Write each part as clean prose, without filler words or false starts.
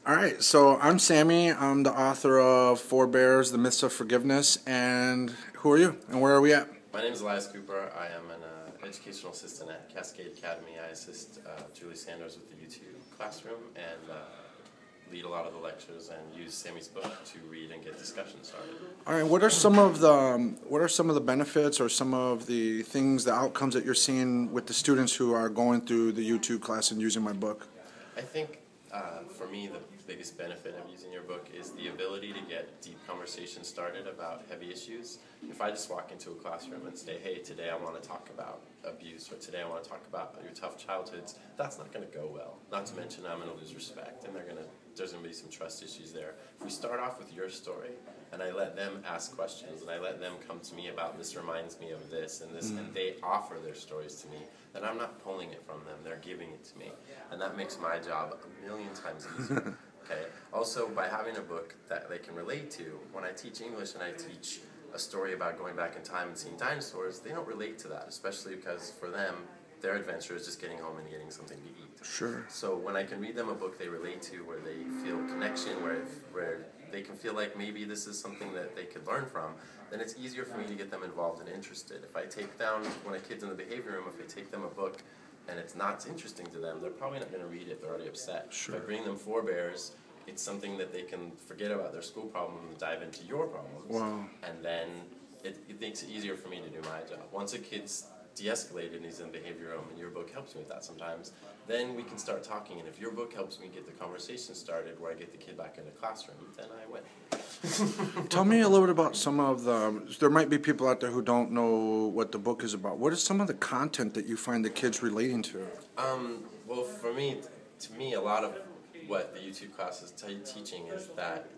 All right, so I'm Sammy. I'm the author of Fourbears, The Myths of Forgiveness. And who are you, and where are we at? My name is Cooper. I am an educational assistant at Cascade Academy. I assist Julie Sanders with the UTOO classroom and lead a lot of the lectures and use Sammy's book to read and get discussion started. All right, what are some of the benefits or some of the things, the outcomes that you're seeing with the students who are going through the UTOO class and using my book? I think for me the biggest benefit of using your book is the ability to get deep conversations started about heavy issues. If I just walk into a classroom and say, hey, today I want to talk about abuse, or today I want to talk about your tough childhoods, that's not going to go well. Not to mention I'm going to lose respect, and there's going to be some trust issues there. If we start off with your story, and I let them ask questions, and I let them come to me about this reminds me of this, and they offer their stories to me, then I'm not pulling it from them, they're giving it to me. And that makes my job a million times easier. Okay. Also, by having a book that they can relate to, when I teach English and I teach a story about going back in time and seeing dinosaurs, they don't relate to that, especially because for them, their adventure is just getting home and getting something to eat. Sure. So when I can read them a book they relate to, where they feel connection, where they can feel like maybe this is something that they could learn from, then it's easier for me to get them involved and interested. If I take down, when a kid's in the behavior room, if I take them a book and it's not interesting to them, they're probably not going to read it, they're already upset. Sure. If I bring them Fourbears, it's something that they can forget about their school problem and dive into your problems. Wow. And then it makes it easier for me to do my job. Once a kid's de-escalated and he's in the behavior room, and your book helps me with that sometimes, then we can start talking. And if your book helps me get the conversation started where I get the kid back in the classroom, then I win. Tell me a little bit about some of there might be people out there who don't know what the book is about. What is some of the content that you find the kids relating to? Well, to me, a lot of what the UTOO class is teaching is that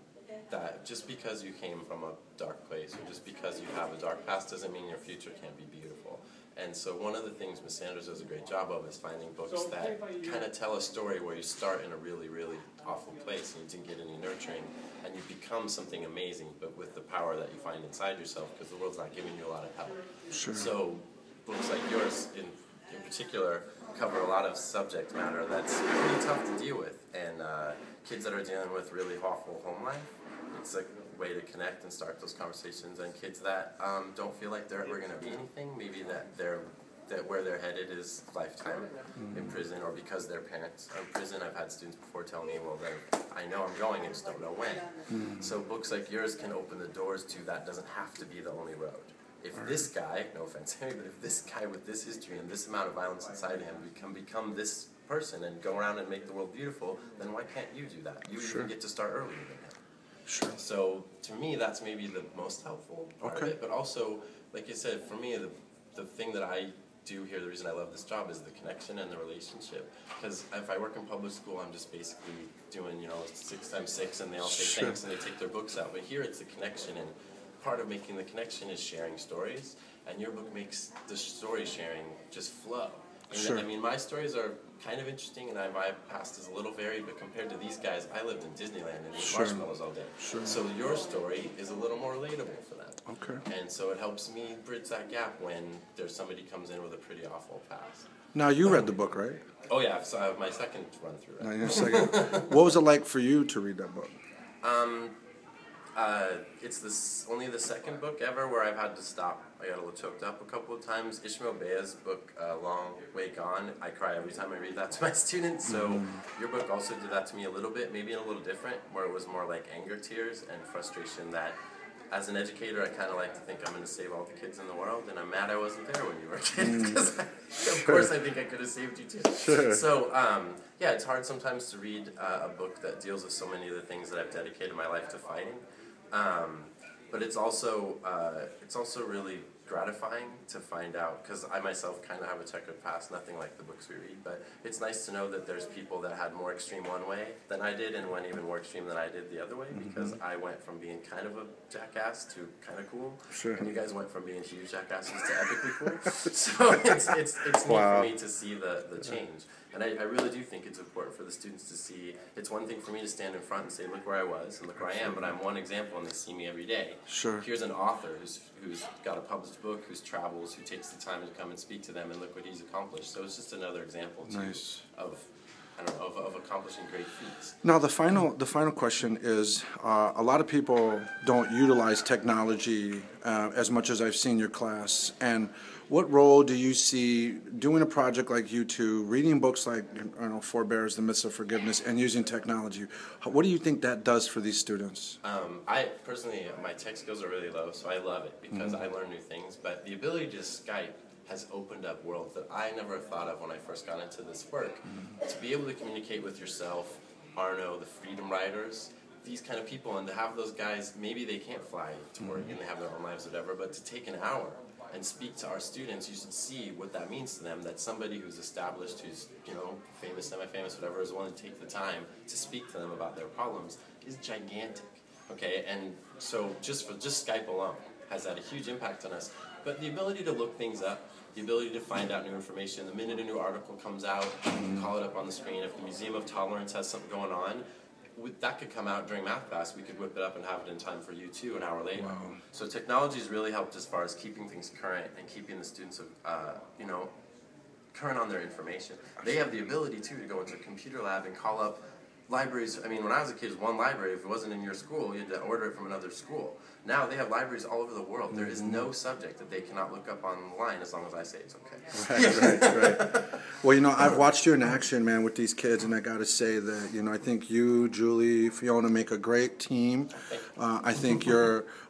just because you came from a dark place, or just because you have a dark past, doesn't mean your future can't be beautiful. And so one of the things Ms. Sanders does a great job of is finding books that kind of tell a story where you start in a really, really awful place and you didn't get any nurturing, and you become something amazing, but with the power that you find inside yourself, because the world's not giving you a lot of help. Sure. So books like yours, in particular, cover a lot of subject matter that's pretty tough to deal with, and kids that are dealing with really awful home life, it's a way to connect and start those conversations. And kids that don't feel like they're ever going to be anything, maybe that where they're headed is lifetime in prison, or because their parents are in prison. I've had students before tell me, well, I know I'm going, I just don't know when. So books like yours can open the doors to that doesn't have to be the only road. If this guy, no offense, but if this guy with this history and this amount of violence inside of him can become this person and go around and make the world beautiful, then why can't you do that? You even get to start earlier than him. Sure. So to me, that's maybe the most helpful part of it. But also, like you said, for me, the thing that I do here, the reason I love this job is the connection and the relationship. Because if I work in public school, I'm just basically doing 6 times 6, and they all say thanks and they take their books out. But here it's the connection, and part of making the connection is sharing stories, and your book makes the story sharing just flow. And I mean, my stories are kind of interesting, and my past is a little varied, but compared to these guys, I lived in Disneyland and ate marshmallows all day. So your story is a little more relatable for them. Okay. And so it helps me bridge that gap when there's somebody comes in with a pretty awful past. Now, you read the book, right? Oh yeah, so I have my second run through it. Now, your second. What was it like for you to read that book? It's only the second book ever where I've had to stop. I got a little choked up a couple of times. Ishmael Bea's book, Long Way Gone, I cry every time I read that to my students. So your book also did that to me a little bit, maybe in a little different, where it was more like anger tears and frustration that, as an educator, I kind of like to think I'm going to save all the kids in the world, and I'm mad I wasn't there when you were a kid, because of course I think I could have saved you too. So, yeah, it's hard sometimes to read a book that deals with so many of the things that I've dedicated my life to fighting. But it's also really gratifying to find out, because I myself kind of have a checkered past, nothing like the books we read, but it's nice to know that there's people that had more extreme one way than I did and went even more extreme than I did the other way, because I went from being kind of a jackass to kind of cool, and you guys went from being huge jackasses to epically cool. So it's neat for me to see the change. And I really do think it's important for the students to see. It's one thing for me to stand in front and say, look where I was and look where I am, but I'm one example and they see me every day. Here's an author who's got a published book, who travels, who takes the time to come and speak to them, and look what he's accomplished. So it's just another example too, of I don't know, of accomplishing great feats. Now, the final question is, a lot of people don't utilize technology as much as I've seen your class. And what role do you see doing a project like UTOO, reading books like Fourbears, The Myths of Forgiveness, and using technology? What do you think that does for these students? I personally, my tech skills are really low, so I love it because I learn new things. But the ability to Skype has opened up worlds that I never thought of when I first got into this work. To be able to communicate with yourself, Arno, the Freedom Riders, these kind of people, and to have those guys, maybe they can't fly to work and they have their own lives or whatever, but to take an hour and speak to our students, you should see what that means to them, that somebody who's established, who's, famous, semi-famous, whatever, is willing to take the time to speak to them about their problems is gigantic, okay? And so just Skype alone has had a huge impact on us. But the ability to look things up, the ability to find out new information, the minute a new article comes out, you can call it up on the screen. If the Museum of Tolerance has something going on, that could come out during math class. We could whip it up and have it in time for you too, an hour later. Wow. So technology has really helped as far as keeping things current and keeping the students, current on their information. They have the ability too to go into a computer lab and call up libraries. I mean, when I was a kid, it was one library. If it wasn't in your school, you had to order it from another school. Now they have libraries all over the world. There is no subject that they cannot look up online as long as I say it's okay. Right. Well, I've watched you in action, man, with these kids, and I got to say that, I think you, Julie, Fiona make a great team. I think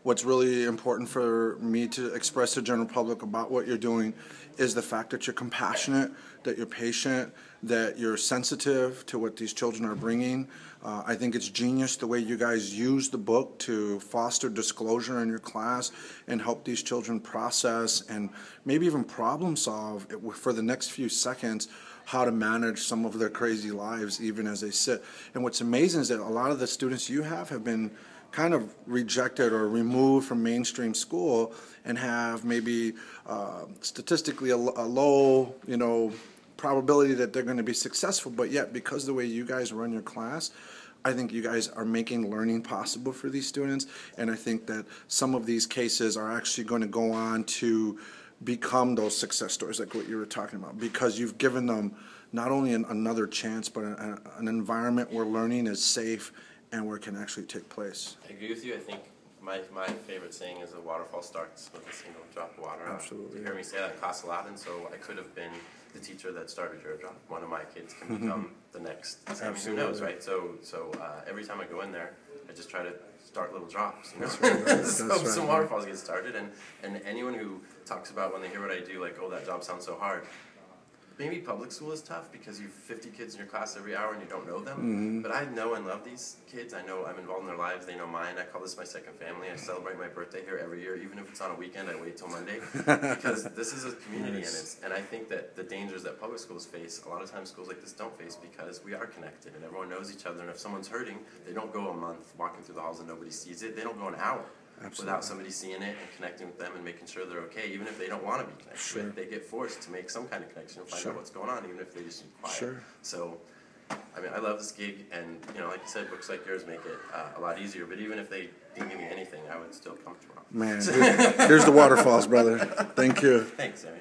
what's really important for me to express to the general public about what you're doing is the fact that you're compassionate, that you're patient, that you're sensitive to what these children are bringing. I think it's genius the way you guys use the book to foster disclosure in your class and help these children process and maybe even problem solve for the next few seconds how to manage some of their crazy lives even as they sit. And what's amazing is that a lot of the students you have been kind of rejected or removed from mainstream school and have maybe statistically a low, probability that they're going to be successful, but yet because of the way you guys run your class, I think you guys are making learning possible for these students, and I think that some of these cases are actually going to go on to become those success stories like what you were talking about, because you've given them not only another chance, but an environment where learning is safe and where it can actually take place. I agree with you. I think my favorite saying is a waterfall starts with a single drop of water. Absolutely. You hear me say that costs a lot, and so I could have been the teacher that started your drop. One of my kids can become the next. Who knows, right? So every time I go in there, I just try to start little drops. That's right. Some waterfalls get started, and anyone who talks about when they hear what I do, like, oh, that job sounds so hard. Maybe public school is tough because you have 50 kids in your class every hour and you don't know them. But I know and love these kids. I know I'm involved in their lives. They know mine. I call this my second family. I celebrate my birthday here every year. Even if it's on a weekend, I wait till Monday. Because this is a community, and I think that the dangers that public schools face, a lot of times schools like this don't face because we are connected and everyone knows each other. And if someone's hurting, they don't go a month walking through the halls and nobody sees it. They don't go an hour. Absolutely. Without somebody seeing it and connecting with them and making sure they're okay, even if they don't want to be connected with, they get forced to make some kind of connection and find out what's going on, even if they just need quiet. So, I mean, I love this gig, and like you said, books like yours make it a lot easier. But even if they didn't give me anything, I would still come tomorrow. Man, here's the waterfalls, brother. Thank you. Thanks, Sammy.